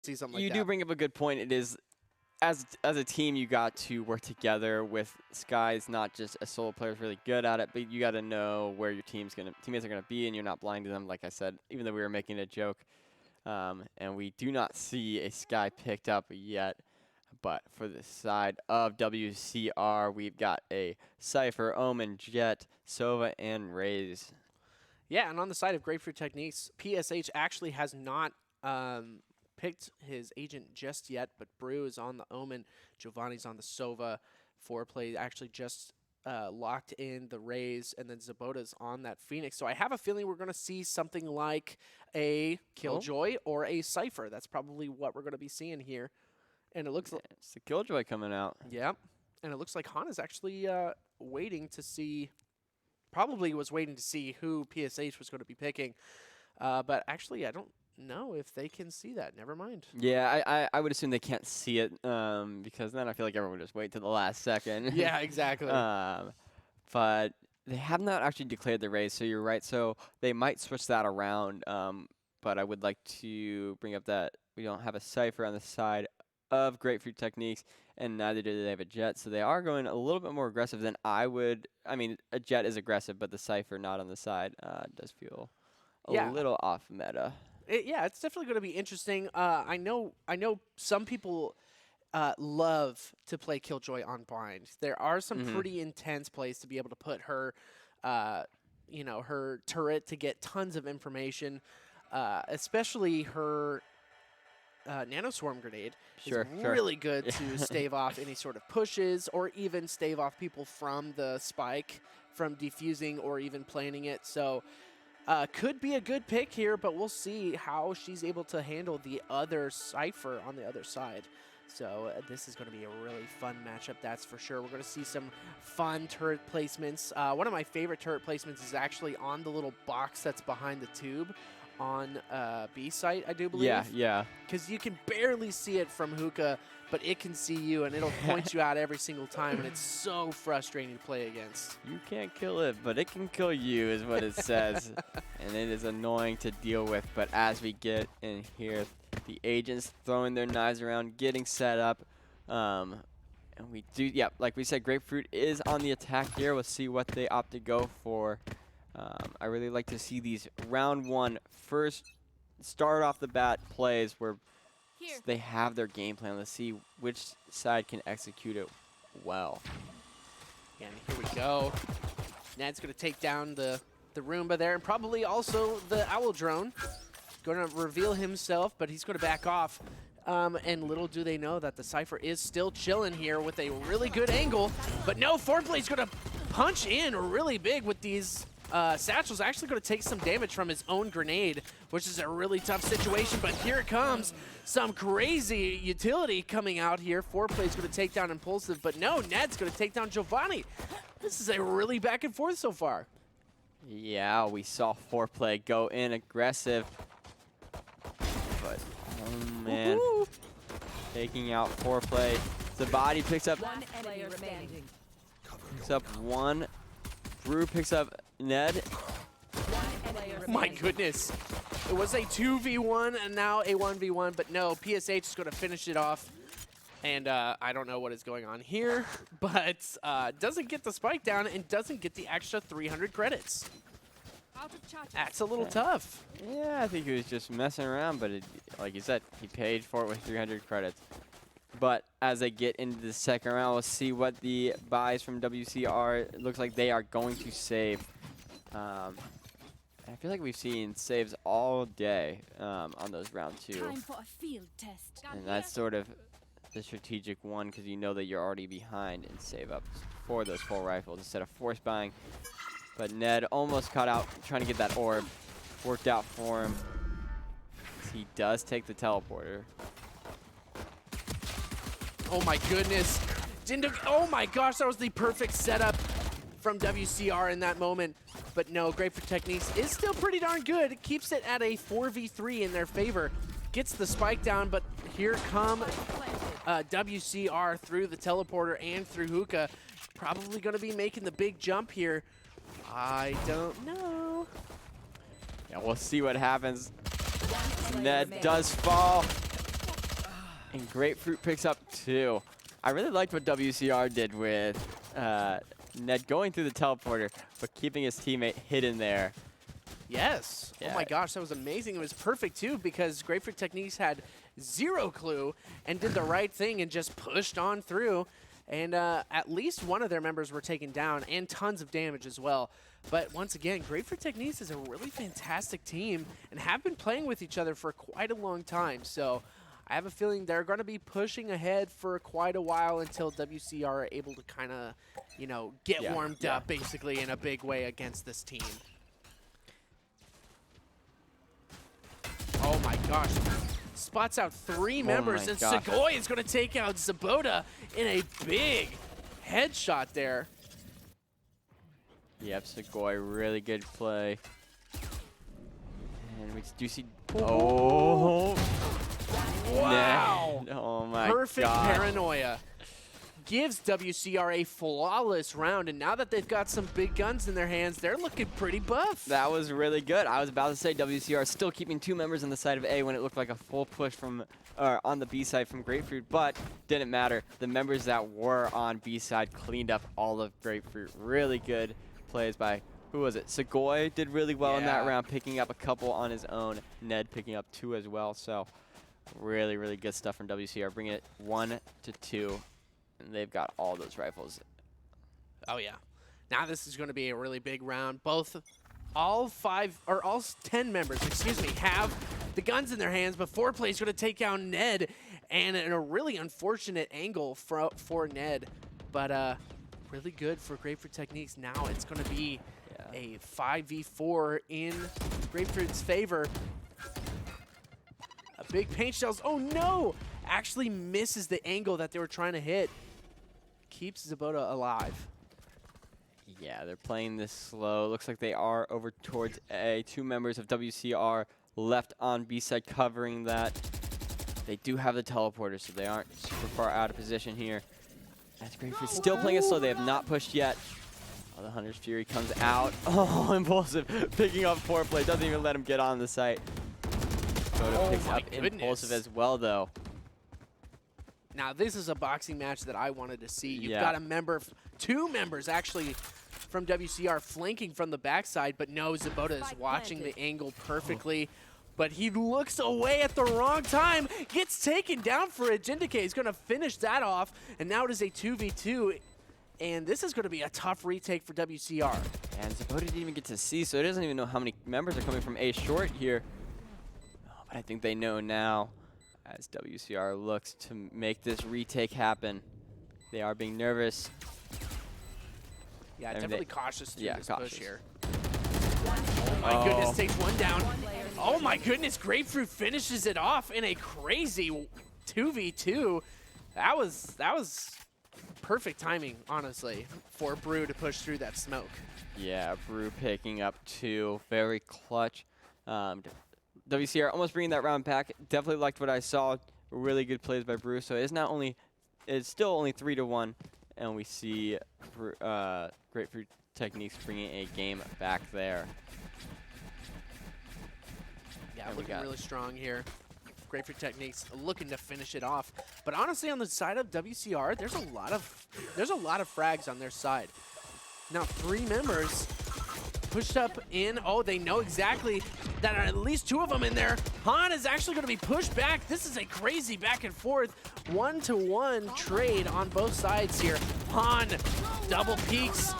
see something like You that. do bring up a good point. It is, as a team, you got to work together with Sky's not just a solo player who's really good at it, but you got to know where your teammates are gonna be, and you're not blind to them. Like I said, even though we were making a joke, and we do not see a Sky picked up yet. But for the side of WCR, we've got a Cypher, Omen, Jet, Sova, and Raze. Yeah, and on the side of Grapefruit Techniques, PSH actually has not picked his agent just yet, but Brew is on the Omen, Giovanni's on the Sova, Foreplay actually just locked in the Raze, and then Zabota's on that Phoenix. So I have a feeling we're going to see something like a Killjoy or a Cypher. That's probably what we're going to be seeing here. And it looks like It's the Killjoy coming out. yeah, and it looks like Hana's actually waiting to see. Probably was waiting to see who PSH was going to be picking, but actually I don't know if they can see that. Never mind. Yeah, I would assume they can't see it because then I feel like everyone would just wait to the last second. Yeah, exactly. But they have not actually declared the race, so you're right. So they might switch that around. But I would like to bring up that we don't have a Cypher on the side of Grapefruit Techniques, and neither do they have a Jet. So they are going a little bit more aggressive than I would. I mean, a Jet is aggressive, but the Cypher not on the side does feel a little off meta. Yeah, it's definitely going to be interesting. I know some people love to play Killjoy on blind. There are some pretty intense plays to be able to put her, her turret to get tons of information, especially her Nano Swarm Grenade is really good to stave off any sort of pushes or even stave off people from the spike, from defusing or even planning it. So could be a good pick here, but we'll see how she's able to handle the other Cypher on the other side. So this is going to be a really fun matchup, that's for sure. We're going to see some fun turret placements. One of my favorite turret placements is actually on the little box that's behind the tube on B site, I do believe. Yeah. Because you can barely see it from Hookah, but it can see you, and it'll point you out every single time, and it's so frustrating to play against. You can't kill it, but it can kill you is what it says. And it is annoying to deal with, but as we get in here, the agents throwing their knives around, getting set up. And we do, like we said, Grapefruit is on the attack here. We'll see what they opt to go for. I really like to see these round one first start off the bat plays where they have their game plan. Let's see which side can execute it well. And here we go. Ned's going to take down the Roomba there, and probably also the Owl Drone. Going to reveal himself, but he's going to back off. And little do they know that the Cypher is still chilling here with a really good angle. But no, Foreplay's going to punch in really big with these Satchel's actually going to take some damage from his own grenade, which is a really tough situation, but here it comes. Some crazy utility coming out here. Foreplay's going to take down Impulsive, but no, Ned's going to take down Giovanni. This is a really back and forth so far. Yeah, we saw Foreplay go in aggressive, but oh man, taking out Foreplay. The body picks up one. Brew picks up Ned. My goodness. It was a 2v1 and now a 1v1, but no, PSH is going to finish it off. And I don't know what is going on here, but doesn't get the spike down and doesn't get the extra 300 credits. That's a little tough. Yeah, I think he was just messing around, but like you said, he paid for it with 300 credits. But as they get into the second round, we'll see what the buys from WCR. It looks like they are going to save. I feel like we've seen saves all day on those round two. Time for a field test. And that's sort of the strategic one because you know that you're already behind and save up for those full rifles instead of force buying. But Ned almost caught out trying to get that orb. Worked out for him. He does take the teleporter. Oh my goodness. Oh my gosh, that was the perfect setup from WCR in that moment. But no, Grapefruit Techniques is still pretty darn good. It keeps it at a 4v3 in their favor. Gets the spike down, but here come WCR through the teleporter and through Hookah. Probably going to be making the big jump here. I don't know. Yeah, we'll see what happens. Ned does fall. And Grapefruit picks up 2. I really liked what WCR did with Ned going through the teleporter, but keeping his teammate hidden there. Yes. Yeah. Oh my gosh, that was amazing. It was perfect too because Grapefruit Techniques had 0 clue and did the right thing and just pushed on through. And at least one of their members were taken down and tons of damage as well. But once again, Grapefruit Techniques is a really fantastic team and have been playing with each other for quite a long time. So I have a feeling they're going to be pushing ahead for quite a while until WCR are able to kind of, you know, get warmed up basically in a big way against this team. Oh my gosh. Spots out 3 members, and Segoy is going to take out Zabota in a big headshot there. Yep, Segoy, really good play. And we do see... Oh! Wow! Oh my god. Perfect paranoia. Gives WCR a flawless round, and now that they've got some big guns in their hands, they're looking pretty buff. That was really good. I was about to say WCR still keeping 2 members on the side of A when it looked like a full push from on the B side from Grapefruit, but didn't matter. The members that were on B side cleaned up all of Grapefruit. Really good plays by, who was it? Segoy did really well in that round, picking up a couple on his own. Ned picking up 2 as well, so really, really good stuff from WCR. Bringing it 1-2. And they've got all those rifles. Oh, yeah. Now this is going to be a really big round. All 10 members, excuse me, have the guns in their hands, but 4Play is going to take down Ned, and in a really unfortunate angle for Ned. But really good for Grapefruit Techniques. Now it's going to be a 5v4 in Grapefruit's favor. A big paint shells. Oh, no! Actually misses the angle that they were trying to hit. Keeps Zabota alive. Yeah, they're playing this slow. Looks like they are over towards A. 2 members of WCR left on B side covering that. They do have the teleporter, so they aren't super far out of position here. That's Grapefruit still playing it slow. They have not pushed yet. Oh, the Hunter's Fury comes out. Oh, impulsive. Picking up 4Play. Doesn't even let him get on the site. Zabota picks up impulsive as well, though. Now, this is a boxing match that I wanted to see. You've got a member, 2 members actually from WCR flanking from the backside, but no, Zabota is watching the angle perfectly. But he looks away at the wrong time, gets taken down for a Jindike. He's going to finish that off, and now it is a 2v2. And this is going to be a tough retake for WCR. And Zabota didn't even get to see, so he doesn't even know how many members are coming from A short here. Oh, but I think they know now, as WCR looks to make this retake happen. They are being nervous. Yeah, definitely cautious through this push here. Oh my goodness, takes 1 down. Oh my goodness, Grapefruit finishes it off in a crazy 2v2. That was perfect timing, honestly, for Brew to push through that smoke. Yeah, Brew picking up 2, very clutch. WCR almost bringing that round back. Definitely liked what I saw. Really good plays by Brew. So it's still only 3-1, and we see Grapefruit Techniques bringing a game back there. Yeah, looking really strong here. Grapefruit Techniques looking to finish it off. But honestly, on the side of WCR, there's a lot of frags on their side. Now 3 members pushed up in. Oh, they know exactly that are at least 2 of them in there. Han is actually going to be pushed back. This is a crazy back and forth 1-to-1 trade on both sides here. Han double peaks.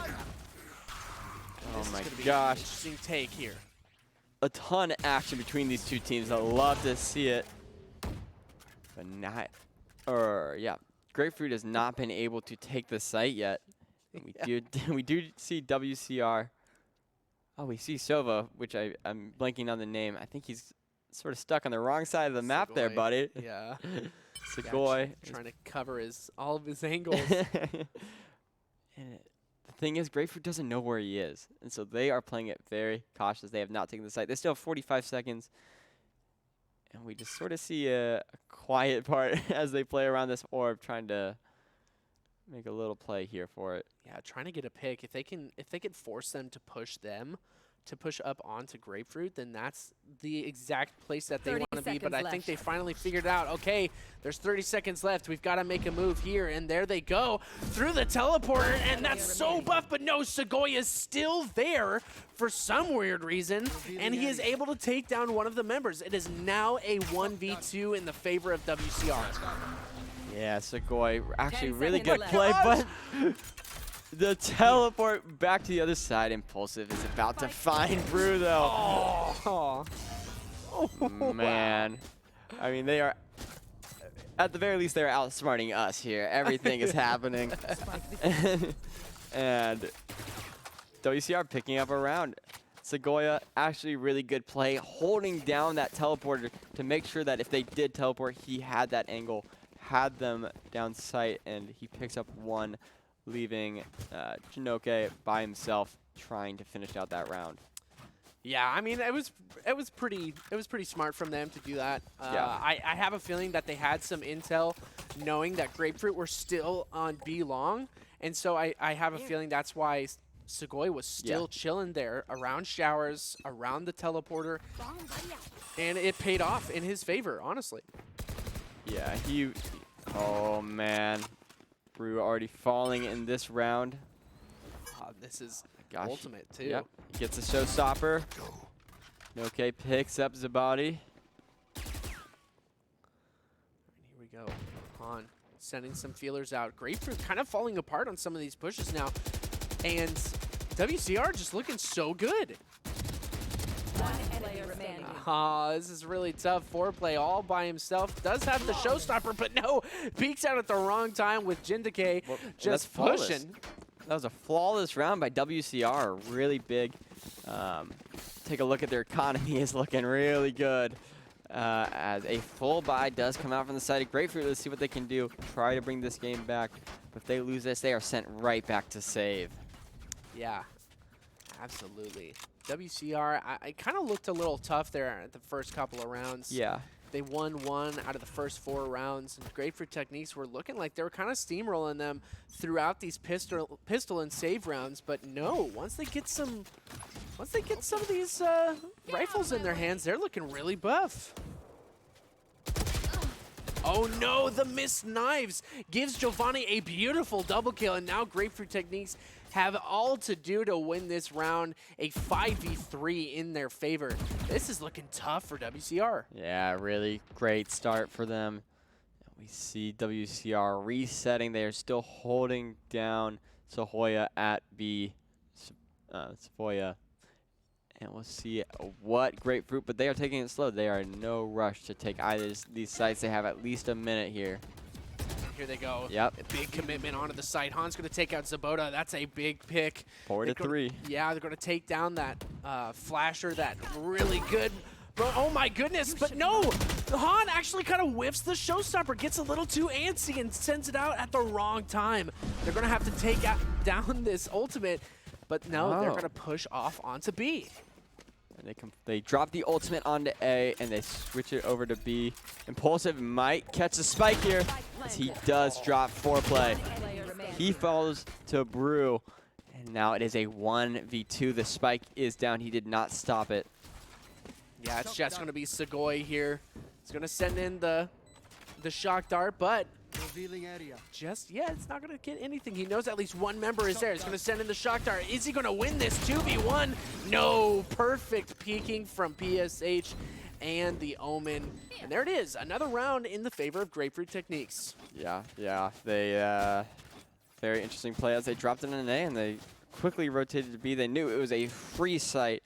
Oh my gosh. Interesting take here. A ton of action between these 2 teams. I love to see it. But Grapefruit has not been able to take the site yet. We do see WCR. Oh, we see Sova, which I'm blanking on the name. I think he's sort of stuck on the wrong side of the map there, buddy. Yeah. Segoy. Trying to cover all of his angles. And the thing is, Grapefruit doesn't know where he is. And so they are playing it very cautious. They have not taken the site. They still have 45 seconds. And we just sort of see a quiet part as they play around this orb, trying to make a little play here for it. Yeah, trying to get a pick. If they can force them to push them to push up onto Grapefruit, then that's the exact place that they 30 want to be. But I think seconds they left. finally figured out, okay, there's 30 seconds left. We've got to make a move here. And there they go through the teleporter. And that's so buff. But no, Segoya's still there for some weird reason. And he is able to take down one of the members. It is now a 1v2 in the favor of WCR. Yeah, Segoy, actually 10 really good seconds play, left. but the teleport back to the other side, Impulsive is about to find Brew, though. Oh, Man. I mean, they are, at the very least, they're outsmarting us here. Everything is happening. And WCR picking up a round. Segoya, actually really good play, holding down that teleporter to make sure that if they did teleport, he had that angle, had them down sight, and he picks up one, leaving Jinoke by himself trying to finish out that round. Yeah, I mean, it was pretty smart from them to do that. Yeah. I have a feeling that they had some intel, knowing that Grapefruit were still on B long, and so I have a feeling that's why Segoy was still chilling there around showers, around the teleporter, and it paid off in his favor, honestly. Yeah, oh man, Brew already falling in this round. This is Gosh. ultimate too. Yep, he gets a showstopper. Okay, picks up Zabadi. Here we go. Han sending some feelers out. Grapefruit kind of falling apart on some of these pushes now. And WCR just looking so good. One enemy remaining. This is really tough. Foreplay all by himself. Does have the showstopper, but no. Peeks out at the wrong time with Jindake just pushing. That was a flawless round by WCR. Really big. Take a look at their economy. Is looking really good. As a full buy does come out from the side of Grapefruit. Let's see what they can do. Try to bring this game back. But if they lose this, they are sent right back to save. Yeah, absolutely. WCR, I kind of looked a little tough there at the first couple of rounds. Yeah. They won 1 out of the first 4 rounds. And Grapefruit Techniques were looking like they were kind of steamrolling them throughout these pistol and save rounds. But no, once they get some of these rifles in their hands, they're looking really buff. Oh no, the missed knives gives Giovanni a beautiful double kill, and now Grapefruit Techniques have all to do to win this round, a 5v3 in their favor. This is looking tough for WCR. Yeah, really great start for them. We see WCR resetting. They are still holding down Segoya at B. Segoya. And we'll see what Grapefruit, but they are taking it slow. They are in no rush to take either of these sites. They have at least a minute here. Here they go. Yep. A big commitment onto the site. Han's going to take out Zaboda. That's a big pick. 4 to 3. Yeah, they're going to take down that flasher, that really good. But oh my goodness, but no! Han actually kind of whiffs the showstopper, gets a little too antsy and sends it out at the wrong time. They're going to have to take down this ultimate, but no, they're going to push off onto B. And they drop the ultimate onto A, and they switch it over to B. Impulsive might catch a spike here, as he does drop foreplay. He falls to Brew, and now it is a 1v2. The spike is down. He did not stop it. Yeah, it's just going to be Segoy here. He's going to send in the shock dart, but Revealing area. just yet, it's not going to get anything. He knows at least one member is there. He's going to send in the shock dart. Is he going to win this 2v1? No, perfect peeking from PSH and the Omen. And there it is, another round in the favor of Grapefruit Techniques. Yeah. They, very interesting play as they dropped it in an A, and they quickly rotated to B. They knew it was a free site,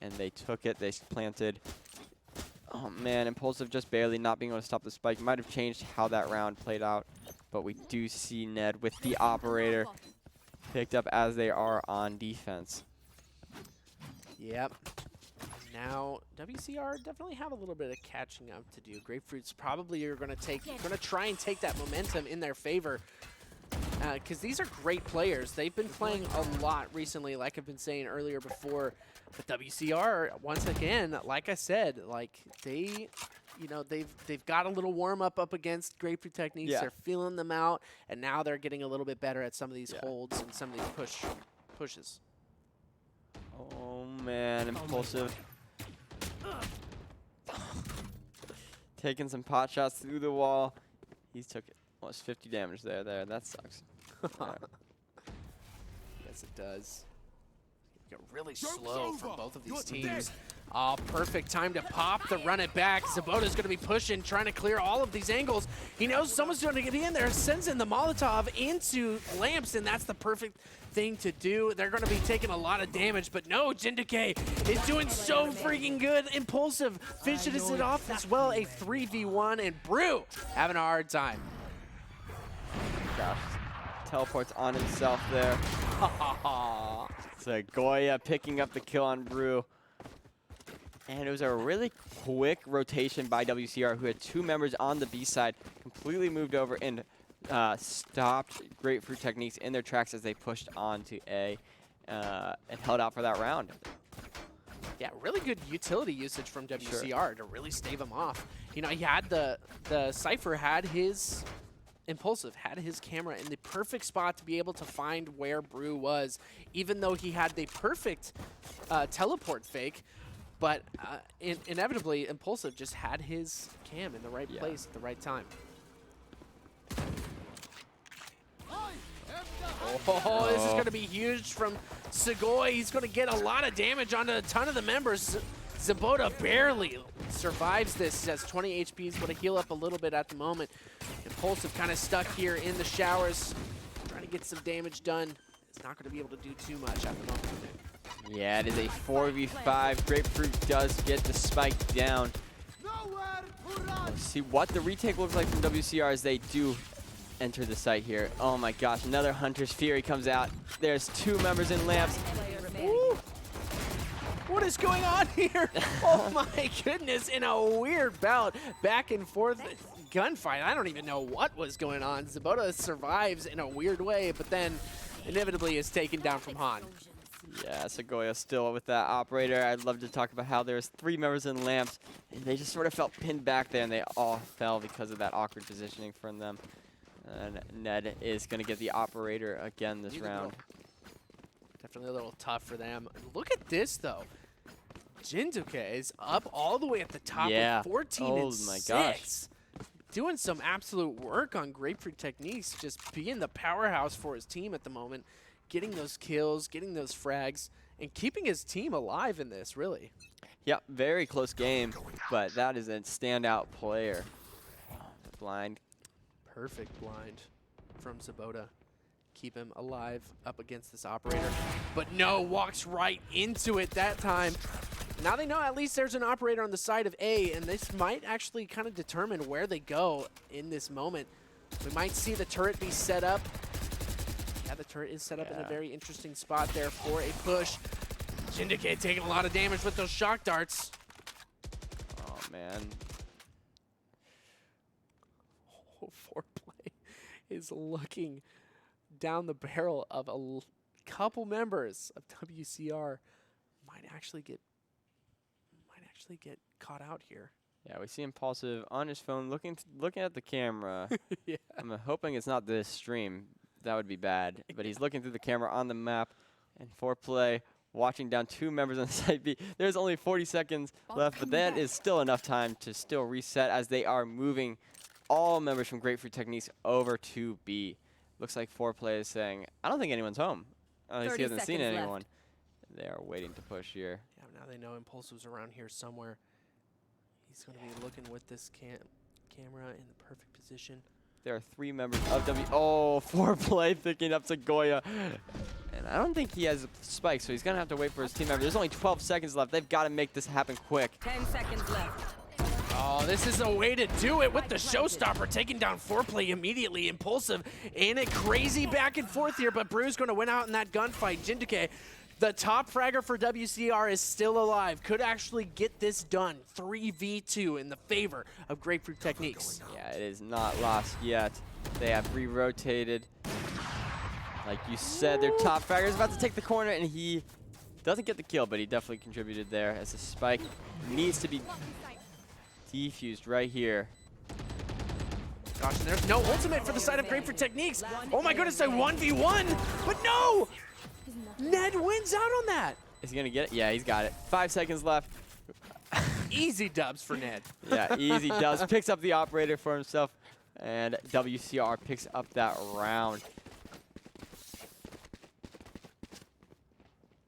and they took it. They planted. Oh man, Impulsive just barely not being able to stop the spike. Might have changed how that round played out, but we do see Ned with the operator picked up as they are on defense. Yep. Now, WCR definitely have a little bit of catching up to do. Grapefruits probably are going to try and take that momentum in their favor. Because these are great players. They've been playing a lot recently, like I've been saying earlier before. But WCR, once again, like I said, like they've got a little warm up against Grapefruit Techniques. Yeah. They're feeling them out, and now they're getting a little bit better at some of these holds and some of these pushes. Oh man, Impulsive. Taking some pot shots through the wall. He's took almost 50 damage there. That sucks. Right. Yes, it does. Get really slow from both of these teams. Oh, perfect time to pop the run it back. Zabota's going to be pushing, trying to clear all of these angles. He knows someone's going to get in there, sends in the Molotov into Lamps, and that's the perfect thing to do. They're going to be taking a lot of damage, but no, Jinduke is doing so freaking good. Impulsive finishes it off as well, a 3v1, and Brew having a hard time. Gosh, teleports on himself there. So Goya picking up the kill on Brew. And it was a really quick rotation by WCR, who had 2 members on the B side, completely moved over and stopped Grapefruit Techniques in their tracks as they pushed on to A and held out for that round. Yeah, really good utility usage from WCR to really stave him off. You know, he had the Cypher had his Impulsive, had his camera in the perfect spot to be able to find where Brew was, even though he had the perfect teleport fake. But inevitably, Impulsive just had his cam in the right place at the right time. Oh, this is going to be huge from Segoy. He's going to get a lot of damage onto a ton of the members. Zabota barely survives this. He has 20 HP. He's going to heal up a little bit at the moment. Impulsive kind of stuck here in the showers, trying to get some damage done. He's not going to be able to do too much at the moment. Yeah, it is a 4v5. Grapefruit does get the spike down. Let's see what the retake looks like from WCR as they do enter the site here. Oh my gosh, another Hunter's Fury comes out. There's 2 members in Lamps. Woo. What is going on here? Oh my goodness, in a weird bout, back and forth gunfight. I don't even know what was going on. Zabota survives in a weird way, but then inevitably is taken down from Han. Yeah, Segoya still with that operator. I'd love to talk about how there's 3 members in Lamps, and they just sort of felt pinned back there, and they all fell because of that awkward positioning from them. And Ned is going to get the operator again this round. Definitely a little tough for them. Look at this, though. Jinduke is up all the way at the top with 14 and 6. Gosh. Doing some absolute work on Grapefruit Techniques, just being the powerhouse for his team at the moment. Getting those kills, getting those frags, and keeping his team alive in this, really. Yep, very close game, but that is a standout player. Blind. Perfect blind from Zabota. Keep him alive up against this operator. But no, walks right into it that time. Now they know at least there's an operator on the side of A, and this might actually kind of determine where they go in this moment. We might see the turret be set up. Yeah, the turret is set up in a very interesting spot there for a push. Jinduke taking a lot of damage with those shock darts. Oh, man. Oh, Foreplay is looking down the barrel of a couple members of WCR. Might actually get caught out here. Yeah, we see Impulsive on his phone looking at the camera. Yeah. I'm hoping it's not this stream. That would be bad. But he's looking through the camera on the map. And Foreplay watching down 2 members on site B. There's only 40 seconds left, but that is still enough time to still reset as they are moving all members from Grapefruit Techniques over to B. Looks like Foreplay is saying, I don't think anyone's home. At least he hasn't seen anyone. They are waiting to push here. Yeah, now they know Impulsive's around here somewhere. He's going to be looking with this camera in the perfect position. There are 3 members of Oh, Foreplay picking up Segoya. And I don't think he has a spike, so he's going to have to wait for his team member. There's only 12 seconds left. They've got to make this happen quick. 10 seconds left. Oh, this is a way to do it with the showstopper, taking down Foreplay immediately. Impulsive in a crazy back and forth here, but Brew's going to win out in that gunfight. Jinduke, the top fragger for WCR, is still alive. Could actually get this done. 3v2 in the favor of Grapefruit Techniques. Yeah, it is not lost yet. They have re-rotated. Like you said, their top fragger is about to take the corner, and he doesn't get the kill, but he definitely contributed there as the spike needs to be defused right here. Gosh, and there's no ultimate for the side of Grapefruit Techniques. Oh my goodness, a 1v1, but no! Ned wins out on that. Is he going to get it? Yeah, he's got it. 5 seconds left. Easy dubs for Ned. Yeah, easy does. Picks up the operator for himself, and WCR picks up that round.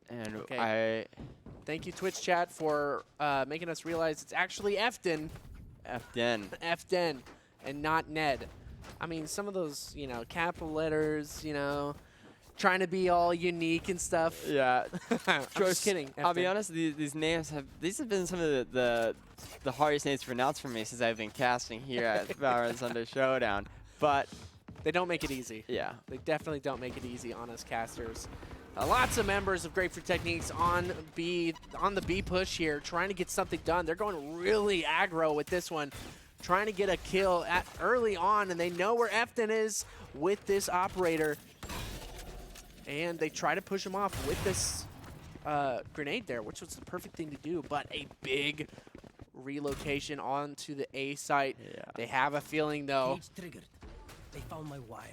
And okay. Thank you, Twitch chat, for making us realize it's actually Efton. Efton. Efton, and not Ned. I mean, some of those, you know, capital letters, you know, trying to be all unique and stuff. Yeah. I'm just kidding. I'll be honest, these names have been some of the hardest names to pronounce for me since I've been casting here at Valorant Sunday Showdown. But they don't make it easy. Yeah. They definitely don't make it easy on us casters. Lots of members of Grapefruit Techniques on the B push here, trying to get something done. They're going really aggro with this one, trying to get a kill early on, and they know where Efton is with this operator. And they try to push him off with this grenade there, which was the perfect thing to do, but a big relocation onto the A site. Yeah. They have a feeling, though. Cage triggered. They found my wire.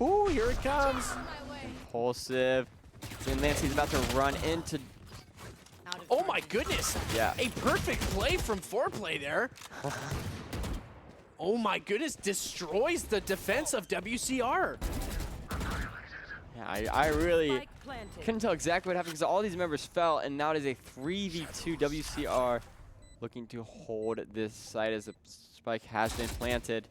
Ooh, here it comes. Impulsive. And Nancy's about to run into... Oh my goodness. Yeah. A perfect play from Foreplay there. Oh my goodness, destroys the defense of WCR. Yeah, I really couldn't tell exactly what happened because all these members fell, and now it is a 3v2 WCR looking to hold this site as the spike has been planted.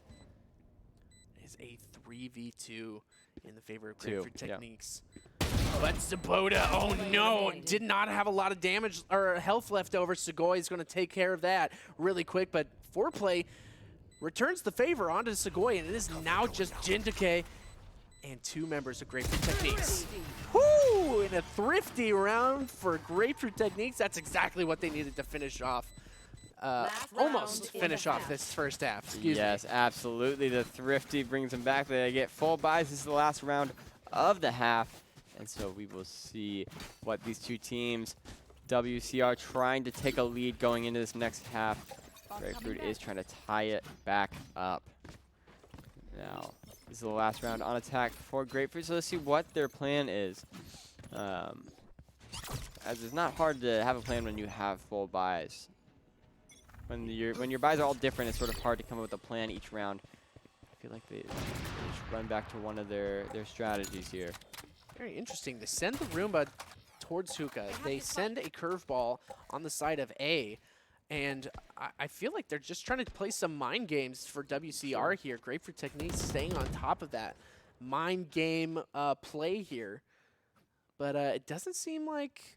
It is a 3v2 in the favor of Grapefruit Techniques. But Sabota, oh no, did not have a lot of damage or health left over. Sugoi is going to take care of that really quick, but Foreplay returns the favor onto Sugoi, and it is now just Jinduke and 2 members of Grapefruit Techniques. Woo! In a thrifty round for Grapefruit Techniques, that's exactly what they needed to finish off. Almost finish off this first half. Excuse me. Yes, absolutely. The thrifty brings them back. They get full buys. This is the last round of the half. And so we will see what these two teams, WCR trying to take a lead going into this next half. Grapefruit is trying to tie it back up. Now, this is the last round on attack for Grapefruit, so let's see what their plan is. As it's not hard to have a plan when you have full buys. When your buys are all different, it's sort of hard to come up with a plan each round. I feel like they should run back to one of their strategies here. Very interesting. They send the Roomba towards Hookah. They send a curveball on the side of A. And I feel like they're just trying to play some mind games for WCR here. Grapefruit Techniques staying on top of that mind game play here. But it doesn't seem like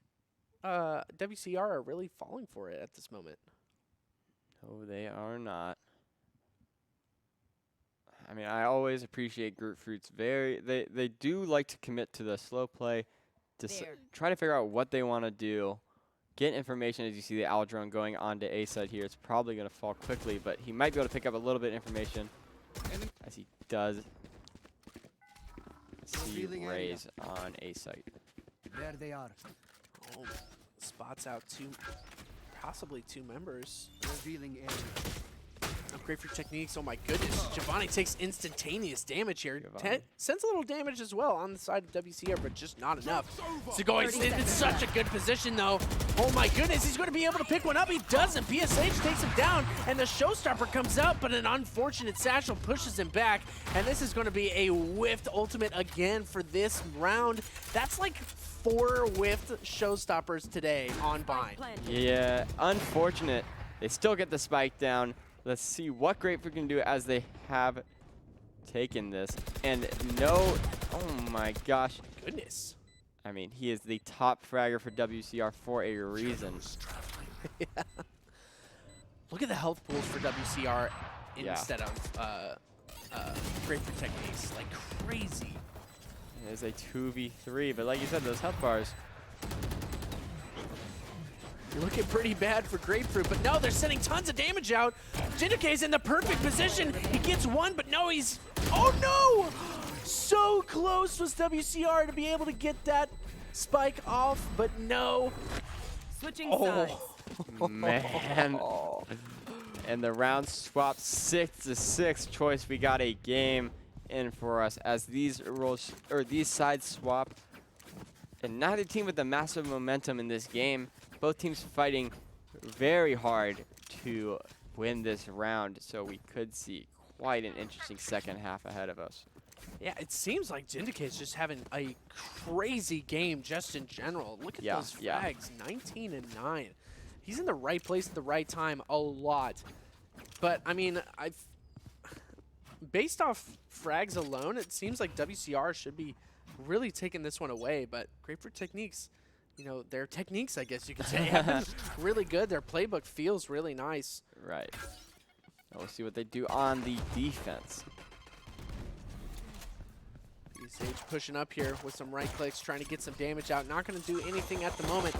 WCR are really falling for it at this moment. No, they are not. I mean, I always appreciate Grapefruit's they do like to commit to the slow play, to try to figure out what they want to do, get information. As you see the owl drone going on to A side here, it's probably going to fall quickly, but he might be able to pick up a little bit of information as he does see Rays on A site. There they are. Oh, spots out possibly two members. Revealing area. Grapefruit Techniques, oh my goodness. Giovanni takes instantaneous damage here. Sends a little damage as well on the side of WCR, but just not enough. Sugoi is in such a good position, though. Oh my goodness, he's going to be able to pick one up. He doesn't. PSH takes him down, and the showstopper comes out, but an unfortunate satchel pushes him back, and this is going to be a whiffed ultimate again for this round. That's like 4 whiffed showstoppers today on Bind. Yeah, unfortunate. They still get the spike down. Let's see what Grapefruit can do as they have taken this. And no, oh my gosh. Goodness. I mean, he is the top fragger for WCR for a reason. Yeah. Look at the health pools for WCR instead of Grapefruit Techniques. Like crazy. It is a 2v3, but like you said, those health bars. You're looking pretty bad for Grapefruit, but no, they're sending tons of damage out. Jinduke's in the perfect position. He gets one, but no, he's... Oh, no! So close was WCR to be able to get that spike off, but no. Switching sides. Man. And the round swapped 6-6. Choice, we got a game in for us as these sides swap. And neither team with the massive momentum in this game. Both teams fighting very hard to win this round, so we could see quite an interesting second half ahead of us. Yeah, it seems like Jindike is just having a crazy game just in general. Look at those frags, 19 and 9. He's in the right place at the right time a lot. But, I mean, based off frags alone, it seems like WCR should be really taking this one away. But Grapefruit Techniques, you know, their techniques, I guess you could say, have been really good. Their playbook feels really nice. Right. We'll see what they do on the defense. Sage pushing up here with some right clicks, trying to get some damage out. Not going to do anything at the moment.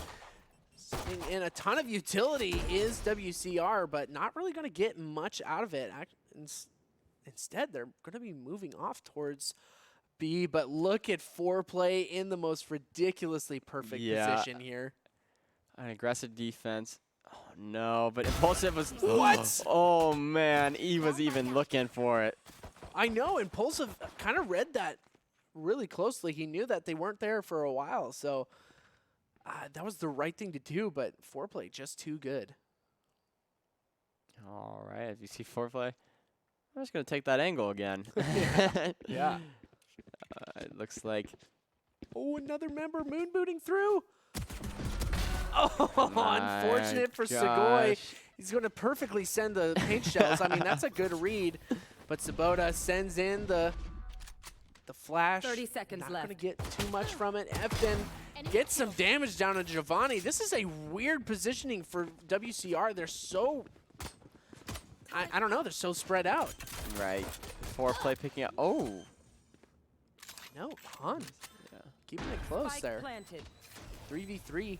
Sitting in a ton of utility is WCR, but not really going to get much out of it. Instead, they're going to be moving off towards B, but look at Foreplay in the most ridiculously perfect position here. An aggressive defense. Oh, no, but Impulsive was... What? Oh, man, he was even looking for it. I know, Impulsive kind of read that really closely. He knew that they weren't there for a while, so that was the right thing to do, but Foreplay just too good. All right, as you see Foreplay, I'm just going to take that angle again. Yeah. It looks like... Oh, another member moon booting through. Oh, unfortunate for Sugoi. He's going to perfectly send the paint shells. I mean, that's a good read, but Sabota sends in the flash. 30 seconds Not left. going to get too much from it. Efton gets some damage down on Giovanni. This is a weird positioning for WCR. They're so, I don't know, they're so spread out. Right. Foreplay picking up. Oh. No, tons. Yeah. Keeping it close Spike there. planted. 3v3.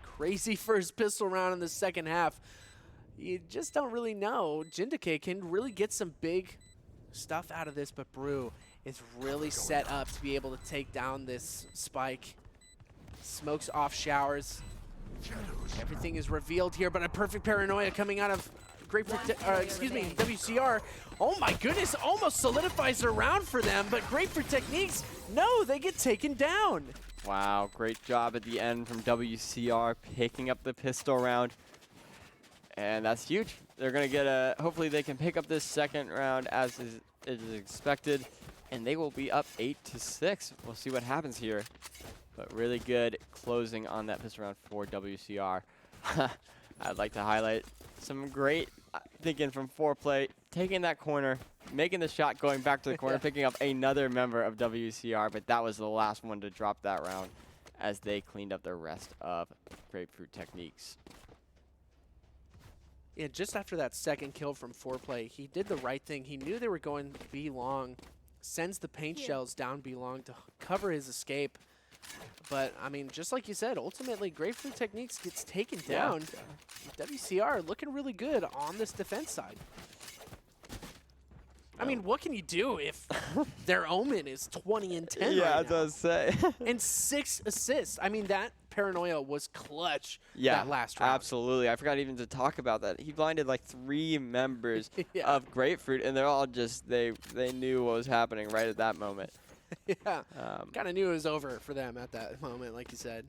Crazy first pistol round in the second half. You just don't really know. Jindike can really get some big stuff out of this, but Brew is really set up to be able to take down this spike. Smokes off showers. Everything is revealed here, but a perfect paranoia coming out of WCR. Oh my goodness, almost solidifies the round for them, but Grapefruit Techniques, no, they get taken down. Wow, great job at the end from WCR picking up the pistol round. And that's huge. They're going to get a, hopefully they can pick up this second round as it is expected. And they will be up 8-6. We'll see what happens here. But really good closing on that pistol round for WCR. I'd like to highlight some great thinking from Foreplay, taking that corner, making the shot, going back to the corner, picking up another member of WCR, but that was the last one to drop that round as they cleaned up the rest of Grapefruit Techniques. Yeah, just after that second kill from Foreplay, he did the right thing. He knew they were going B long, sends the paint shells down B long to cover his escape. But, I mean, just like you said, ultimately, Grapefruit Techniques gets taken down. WCR looking really good on this defense side. I mean, what can you do if their Omen is 20 and 10 Yeah, right now? I was say. And 6 assists. I mean, that paranoia was clutch that last round. Absolutely. I forgot even to talk about that. He blinded like 3 members of Grapefruit, and they're all just, they knew what was happening right at that moment. Yeah, kind of knew it was over for them at that moment, like you said.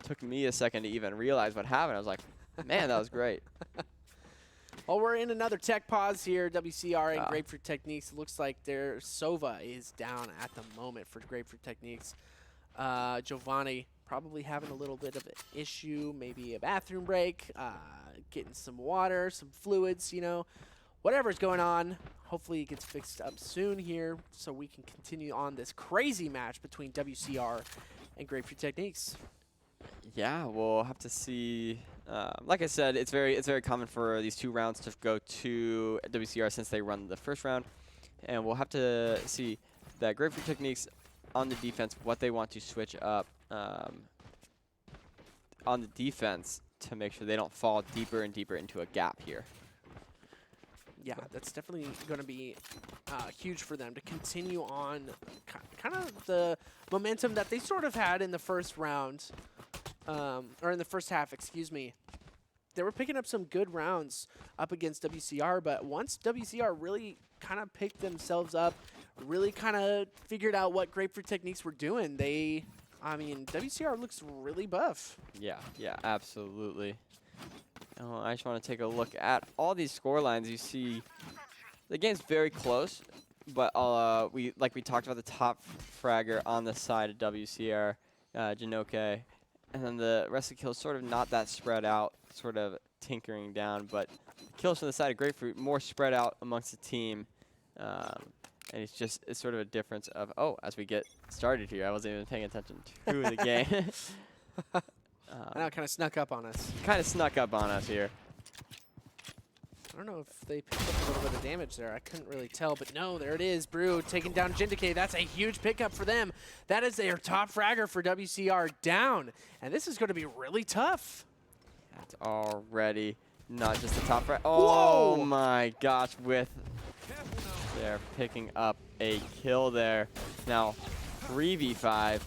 Took me a second to even realize what happened. I was like, man, that was great. Well, we're in another tech pause here. WCR and Grapefruit Techniques. Looks like their Sova is down at the moment for Grapefruit Techniques. Giovanni probably having a little bit of an issue, maybe a bathroom break, getting some water, some fluids, you know. Whatever's going on, hopefully it gets fixed up soon here so we can continue on this crazy match between WCR and Grapefruit Techniques. Yeah, we'll have to see. Like I said, it's very common for these 2 rounds to go to WCR since they run the first round. And we'll have to see that Grapefruit Techniques on the defense, what they want to switch up on the defense to make sure they don't fall deeper and deeper into a gap here. Yeah, that's definitely going to be huge for them to continue on kind of the momentum that they sort of had in the first round, or in the first half, excuse me. They were picking up some good rounds up against WCR, but once WCR really kind of picked themselves up, really kind of figured out what Grapefruit techniques were doing. I mean, WCR looks really buff. Yeah, absolutely. I just want to take a look at all these score lines. You see, the game's very close, but like we talked about, the top fragger on the side of WCR, Jinoke, and then the rest of the kills sort of not that spread out, sort of tinkering down, but kills from the side of Grapefruit more spread out amongst the team. And it's sort of a difference of, as we get started here, I wasn't even paying attention to the game. I know, it kind of snuck up on us. Kind of snuck up on us here. I don't know if they picked up a little bit of damage there. I couldn't really tell, but no, there it is. Brew taking down Jindike. That's a huge pickup for them. That is their top fragger for WCR down. And this is going to be really tough. That's already not just the top fragger. Oh, my gosh, they're picking up a kill there. Now, 3v5.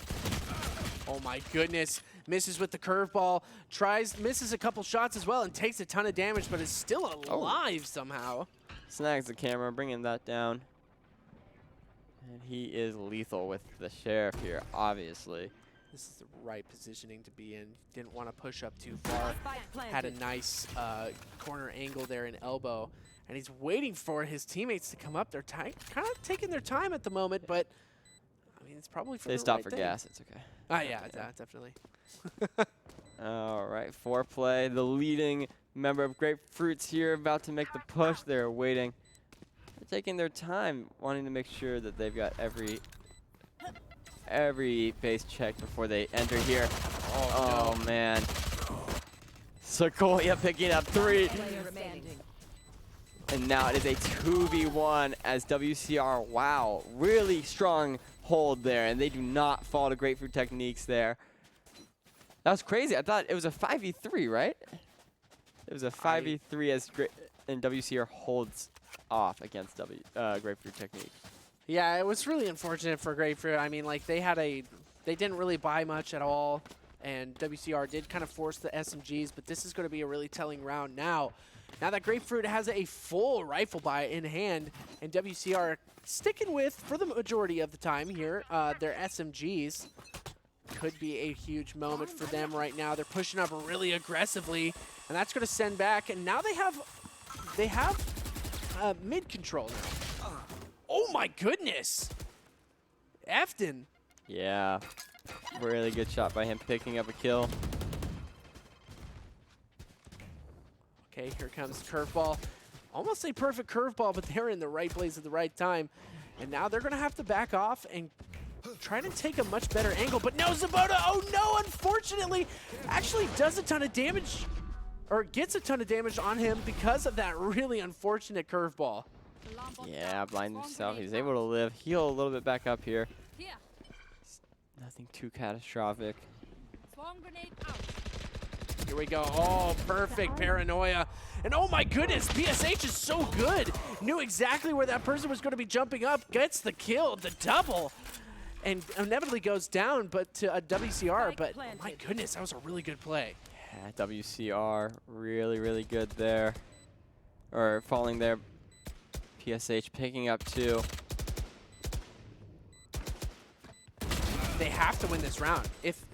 Oh, my goodness. Misses with the curveball, misses a couple shots as well, and takes a ton of damage, but is still alive somehow. Snags the camera, bringing that down. And he is lethal with the Sheriff here, obviously. This is the right positioning to be in. Didn't want to push up too far. Had a nice corner angle there in elbow. And he's waiting for his teammates to come up. They're kind of taking their time at the moment, but I mean, it's probably for the right thing. They stop for gas. It's okay. Yeah, definitely. All right, foreplay. The leading member of Grapefruit's here, about to make the push. They're waiting. They're taking their time, wanting to make sure that they've got every base checked before they enter here. Oh no. Man. Sequoia picking up 3. And now it is a 2v1 as WCR, wow, really strong hold there, and they do not fall to Grapefruit techniques there. That was crazy. I thought it was a 5v3, right? It was a 5v3 and WCR holds off against Grapefruit technique. Yeah, it was really unfortunate for Grapefruit. I mean, like, they didn't really buy much at all, and WCR did kind of force the SMGs, but this is going to be a really telling round now. Now that Grapefruit has a full rifle buy in hand, and WCR sticking with, for the majority of the time here, their SMGs. Could be a huge moment for them right now. They're pushing up really aggressively, and that's going to send back. And now they have mid control now. Oh my goodness, Efton. Yeah, really good shot by him, picking up a kill. Okay, here comes curveball. Almost a perfect curveball, but they're in the right place at the right time. And now they're going to have to back off and try to take a much better angle. But no, Zabota, oh no, unfortunately, actually does a ton of damage, or gets a ton of damage on him because of that really unfortunate curveball. Yeah, blind himself. He's able to live, heal a little bit back up here. Nothing too catastrophic. Here we go. Oh, perfect paranoia. And oh my goodness, PSH is so good. Knew exactly where that person was going to be jumping up. Gets the kill, the double. And inevitably goes down, but to a WCR. But oh my goodness, that was a really good play. Yeah, WCR really, really good there. Or falling there. PSH picking up 2. They have to win this round. If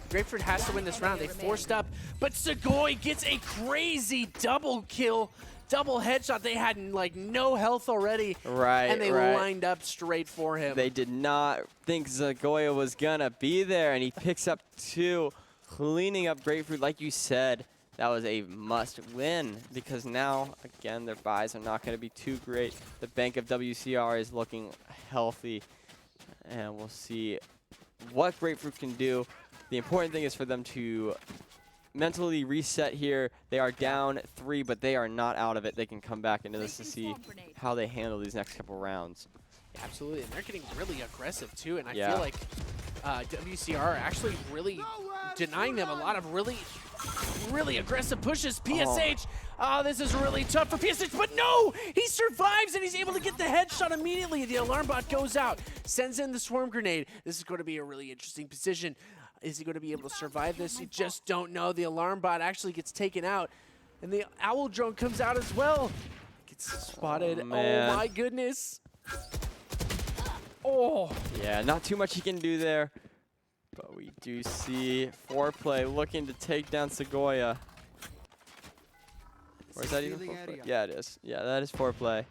Grapefruit has to win this round, they forced up. But Segoy gets a crazy double kill, double headshot. They had like no health already. Right, and they lined up straight for him. They did not think Zagoya was gonna be there, and he picks up 2, cleaning up Grapefruit. Like you said, that was a must win, because now, again, their buys are not gonna be too great. The bank of WCR is looking healthy, and we'll see what Grapefruit can do. The important thing is for them to mentally reset here. They are down 3, but they are not out of it. They can come back into this to see how they handle these next couple rounds. Yeah, absolutely, and they're getting really aggressive too, and I feel like WCR actually really denying them a lot of really aggressive pushes. PSH, this is really tough for PSH, but no! He survives, and he's able to get the headshot immediately. The alarm bot goes out, sends in the swarm grenade. This is going to be a really interesting position. Is he going to be able to survive this? You just don't know. The alarm bot actually gets taken out, and the owl drone comes out as well. Gets spotted. Oh my goodness. Oh. Yeah, not too much he can do there. But we do see Foreplay looking to take down Segoya. Or is that even Foreplay? Yeah, it is. Yeah, that is Foreplay.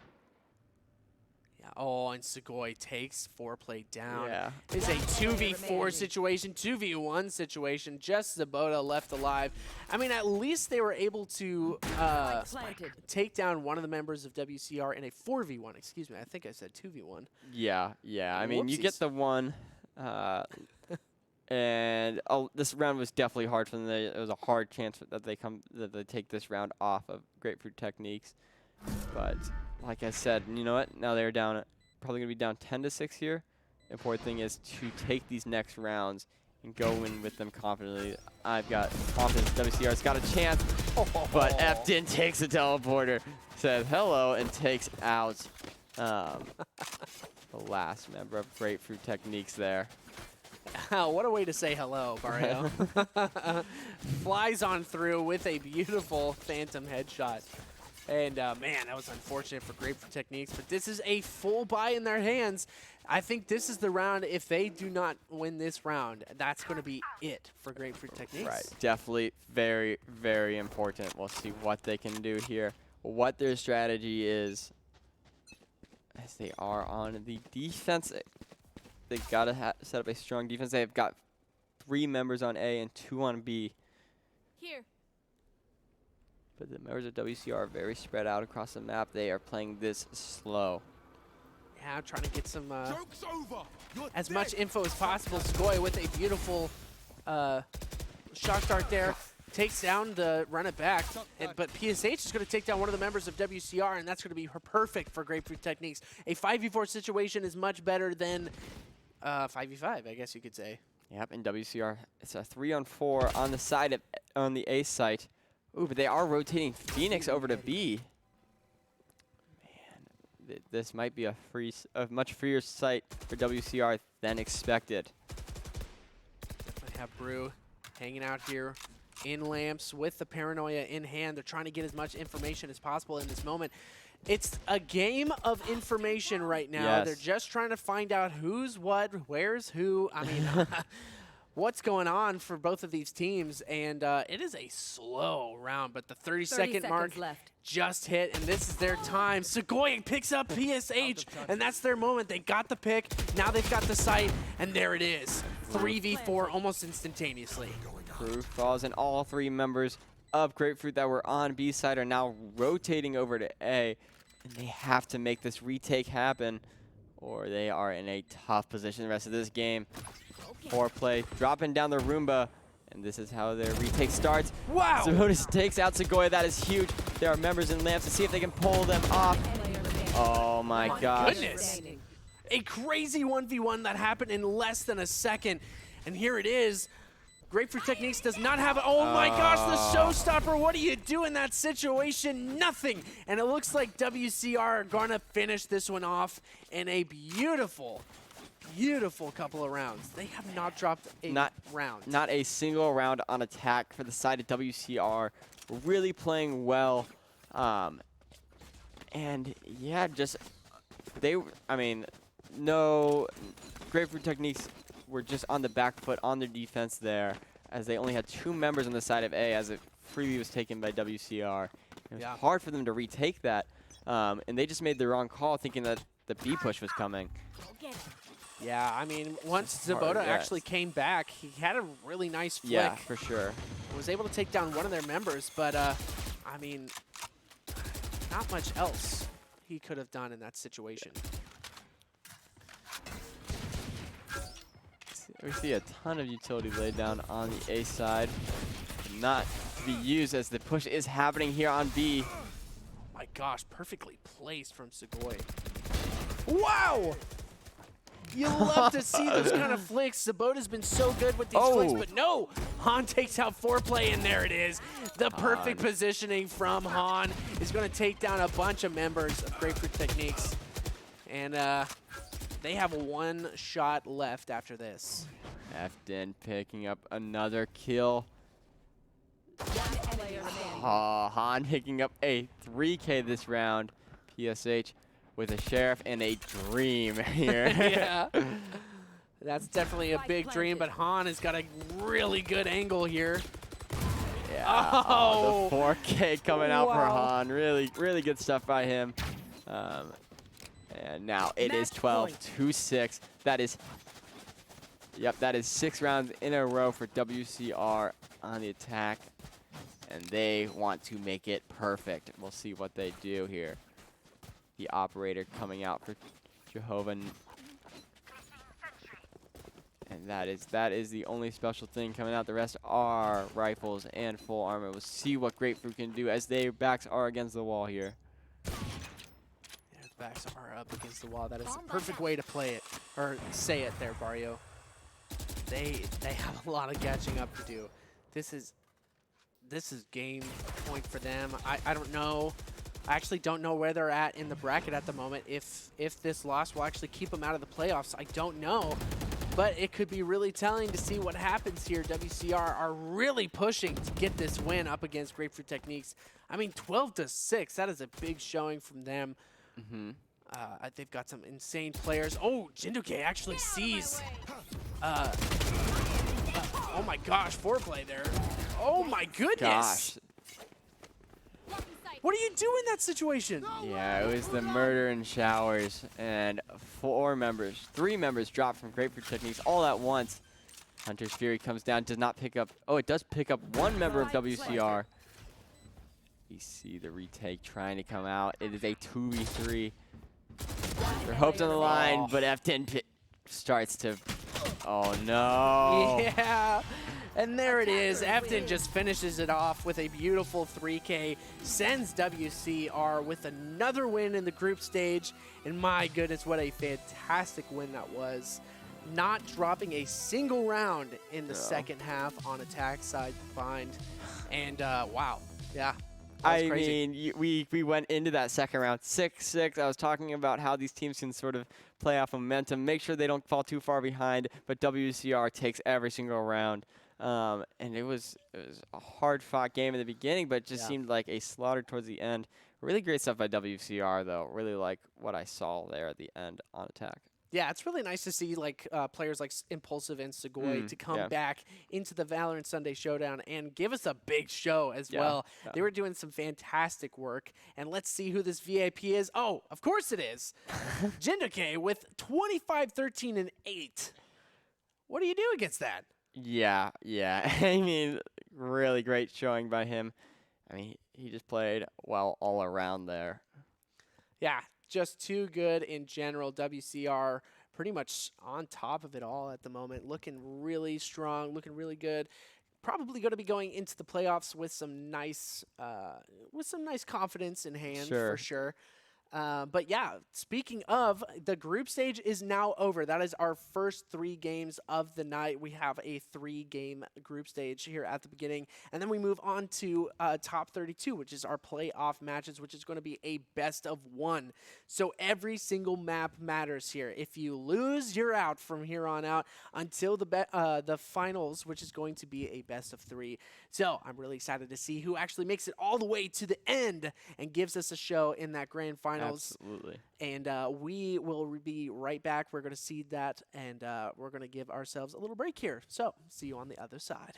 Yeah. Oh, and Segoy takes Foreplay down. Yeah. It's a 2v4 situation, 2v1 situation. Just Zabota left alive. I mean, at least they were able to take down one of the members of WCR in a 4v1. Excuse me, I think I said 2v1. Yeah, yeah. I mean, you get the one. And this round was definitely hard for them. It was a hard chance that they take this round off of Grapefruit Techniques. But like I said, you know what? Now they're down, probably gonna be down 10-6 here. Important thing is to take these next rounds and go in with them confidently. I've got confidence. WCR's got a chance, but Efton takes a teleporter, says hello, and takes out the last member of Grapefruit Techniques there. What a way to say hello, Barrio. Flies on through with a beautiful phantom headshot. And, man, that was unfortunate for Grapefruit Techniques, but this is a full buy in their hands. I think this is the round. If they do not win this round, that's going to be it for Grapefruit Techniques. Right, definitely very, very important. We'll see what they can do here, what their strategy is as they are on the defense. They've got to set up a strong defense. They've got 3 members on A and 2 on B. Here. But the members of WCR are very spread out across the map. They are playing this slow. Yeah, I'm trying to get some as much info as possible. Segoy with a beautiful shot start there. Takes down the run it back, but PSH is going to take down one of the members of WCR, and that's going to be perfect for Grapefruit Techniques. A 5v4 situation is much better than 5v5, I guess you could say. Yep, and WCR, it's a 3-on-4 on the side of, on the A site. Ooh, but they are rotating Phoenix over to B. Man, this might be a much freer site for WCR than expected. Definitely have Brew hanging out here in lamps with the paranoia in hand. They're trying to get as much information as possible in this moment. It's a game of information right now. Yes. They're just trying to find out who's what, where's who. I mean, what's going on for both of these teams. And it is a slow round, but the 30-second mark left. just hit, and this is their time. Segoy picks up PSH, and that's their moment. They got the pick. Now they've got the sight, and there it is. 3v4 almost instantaneously. Proof falls, and all 3 members of Grapefruit that were on B side are now rotating over to A, and they have to make this retake happen, or they are in a tough position the rest of this game. Foreplay dropping down the Roomba, and this is how their retake starts. Wow! Zotis takes out Segoya. That is huge. There are members in lamps to see if they can pull them off. Oh my gosh. Goodness. A crazy 1v1 that happened in less than a second, and here it is. Grapefruit Techniques does not have it. Oh my gosh, the showstopper. What do you do in that situation? Nothing. And it looks like WCR are going to finish this one off in a beautiful, beautiful couple of rounds. They have not dropped a round. Not a single round on attack for the side of WCR. Really playing well. And yeah, just no, Grapefruit Techniques were just on the back foot on their defense there, as they only had 2 members on the side of A, as a freebie was taken by WCR. It was hard for them to retake that, and they just made the wrong call, thinking that the B push was coming. Yeah, I mean, once Zabota actually came back, he had a really nice flick. Yeah, for sure. Was able to take down one of their members, but I mean, not much else he could have done in that situation. We see a ton of utility laid down on the A side. Not to be used, as the push is happening here on B. My gosh, perfectly placed from Segoy. Wow! You love to see those kind of flicks. Zabota's been so good with these flicks, but no! Han takes out Foreplay, and there it is. The perfect positioning from Han is going to take down a bunch of members of Grapefruit Techniques. And they have 1 shot left after this. Efton picking up another kill. Han picking up a 3K this round. PSH with a Sheriff and a Dream here. Yeah. That's definitely a big dream, but Han has got a really good angle here. Yeah. Oh, The 4K coming out for wow. Han. Really, really good stuff by him. And now it is 12-6. That is, yep, that is 6 rounds in a row for WCR on the attack. And they want to make it perfect. We'll see what they do here. The operator coming out for Jehovah. And that is the only special thing coming out. The rest are rifles and full armor. We'll see what Grapefruit can do as their backs are against the wall here. Yeah, the backs are up against the wall. That is the perfect way to play it, or say it there, Barrio. They have a lot of catching up to do. This is game point for them. I don't know. I actually don't know where they're at in the bracket at the moment. If this loss will actually keep them out of the playoffs, I don't know. But it could be really telling to see what happens here. WCR are really pushing to get this win up against Grapefruit Techniques. I mean, 12-6, that is a big showing from them. They've got some insane players. Oh, Jinduke actually sees. Oh my gosh, foreplay there. Oh my goodness. Gosh. What do you do in that situation? Yeah, it was the murder in showers, and 3 members dropped from Grapefruit Techniques all at once. Hunter's Fury comes down, does not pick up. Oh, it does pick up 1 member of WCR. You see the retake trying to come out. It is a 2v3. Their hopes on the line, but F10 starts to. Oh no. Yeah. And there it is. Efton just finishes it off with a beautiful 3K, sends WCR with another win in the group stage. And my goodness, what a fantastic win that was. Not dropping a single round in the second half on attack side combined. And wow, yeah. I mean, we went into that second round 6-6. I was talking about how these teams can sort of play off momentum, make sure they don't fall too far behind, but WCR takes every single round. And it was a hard-fought game in the beginning, but it just seemed like a slaughter towards the end. Really great stuff by WCR, though. Really like what I saw there at the end on attack. Yeah, it's really nice to see players like Impulsive and Sugoi to come back into the Valorant Sunday Showdown and give us a big show as well. Yeah. They were doing some fantastic work. And let's see who this VIP is. Oh, of course it is. Jinduke with 25-13 and 8. What do you do against that? Yeah. I mean, really great showing by him. I mean, he just played well all around there. Yeah. Just too good in general. WCR pretty much on top of it all at the moment. Looking really strong, looking really good. Probably going to be going into the playoffs with some nice confidence in hand for sure. But yeah, speaking of, the group stage is now over. That is our first 3 games of the night. We have a 3-game group stage here at the beginning. And then we move on to top 32, which is our playoff matches, which is going to be a best of 1. So every single map matters here. If you lose, you're out from here on out until the finals, which is going to be a best of 3. So I'm really excited to see who actually makes it all the way to the end and gives us a show in that grand final. Absolutely. And we will be right back. We're going to see that, and we're going to give ourselves a little break here. So see you on the other side.